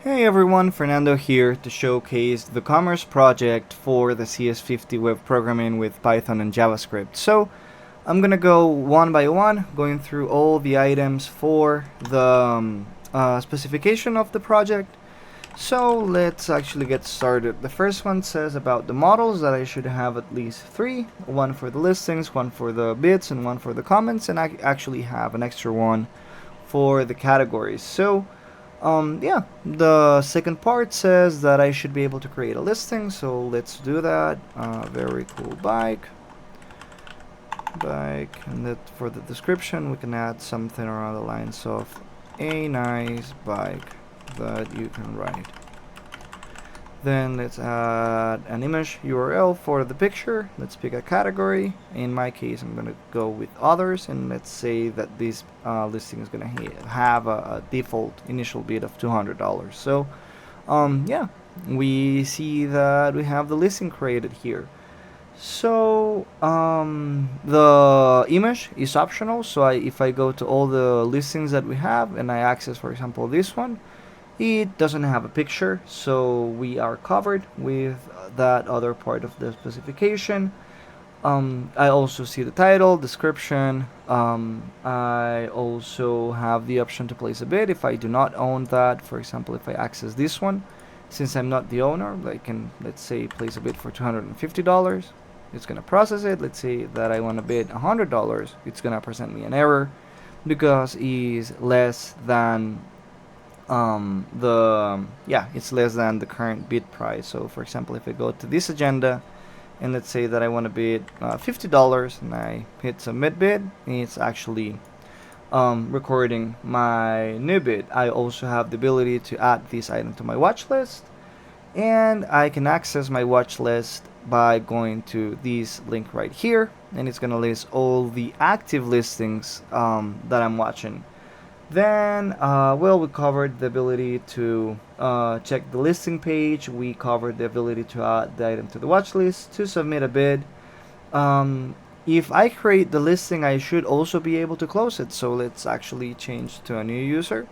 Hey everyone, Fernando here to showcase the commerce project for the CS50 web programming with Python and JavaScript. So I'm gonna go one by one, going through all the items for the specification of the project. So let's actually get started. The first one says about the models that I should have at least three, one for the listings, one for the bits, and one for the comments, and I actually have an extra one for the categories. So yeah, the second part says that I should be able to create a listing, so let's do that. Very cool bike, and that for the description we can add something around the lines of a nice bike that you can ride. Then let's add an image URL for the picture. Let's pick a category. In my case, I'm gonna go with others, and let's say that this listing is gonna have a default initial bid of $200. So yeah, we see that we have the listing created here. So the image is optional, so if I go to all the listings that we have and I access, for example, this one, it doesn't have a picture, so we are covered with that other part of the specification. I also see the title, description. I also have the option to place a bid if I do not own that. For example, if I access this one, since I'm not the owner, I can, let's say, place a bid for $250. It's gonna process it. Let's say that I want to bid $100. It's gonna present me an error because it's less than it's less than the current bid price. So for example, if I go to this agenda and let's say that I want to bid $50 and I hit submit bid, it's actually recording my new bid. I also have the ability to add this item to my watch list, and I can access my watch list by going to this link right here, and it's gonna list all the active listings that I'm watching. Then, we covered the ability to check the listing page. We covered the ability to add the item to the watch list, to submit a bid. If I create the listing, I should also be able to close it. So let's actually change to a new user.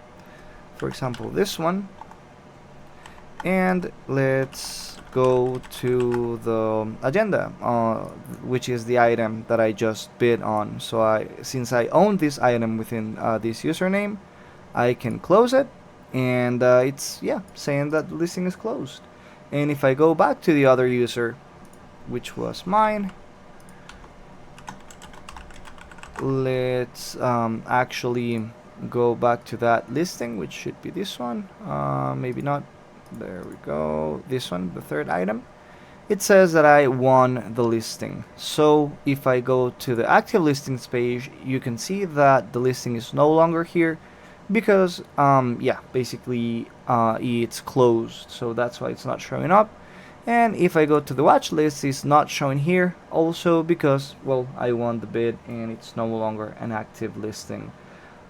For example, this one. And let's go to the agenda, which is the item that I just bid on. So since I own this item within this username, I can close it, and it's saying that the listing is closed. And if I go back to the other user, which was mine, let's actually go back to that listing, which should be this one. Maybe not. There we go. This one, the third item. It says that I won the listing. So if I go to the active listings page, you can see that the listing is no longer here because basically it's closed. So that's why it's not showing up. And if I go to the watch list, it's not showing here also because, well, I won the bid and it's no longer an active listing.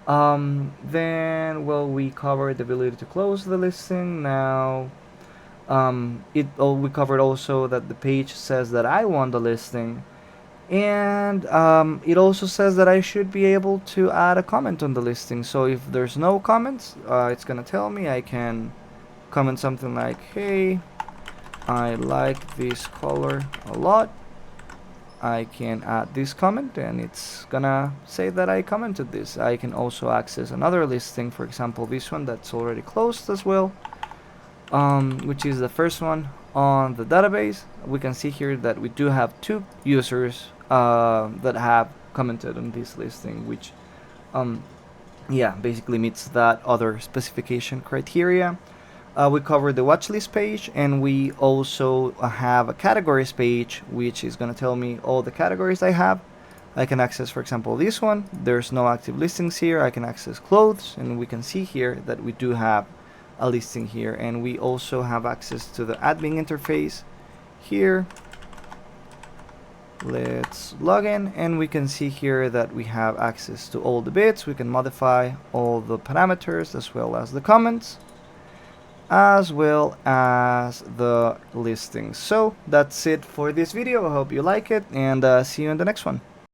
We covered the ability to close the listing. Now we covered also that the page says that I won the listing, and it also says that I should be able to add a comment on the listing. So if there's no comments, it's gonna tell me I can comment something like, hey, I like this color a lot. I can add this comment and it's gonna say that I commented this. I can also access another listing, for example this one that's already closed as well, which is the first one on the database. We can see here that we do have two users that have commented on this listing, which basically meets that other specification criteria. We covered the watchlist page, and we also have a categories page, which is going to tell me all the categories I have. I can access, for example, this one. There's no active listings here. I can access clothes, and we can see here that we do have a listing here. And we also have access to the admin interface here. Let's log in, and we can see here that we have access to all the bits. We can modify all the parameters as well as the comments, as well as the listings. So that's it for this video. I hope you like it, and see you in the next one.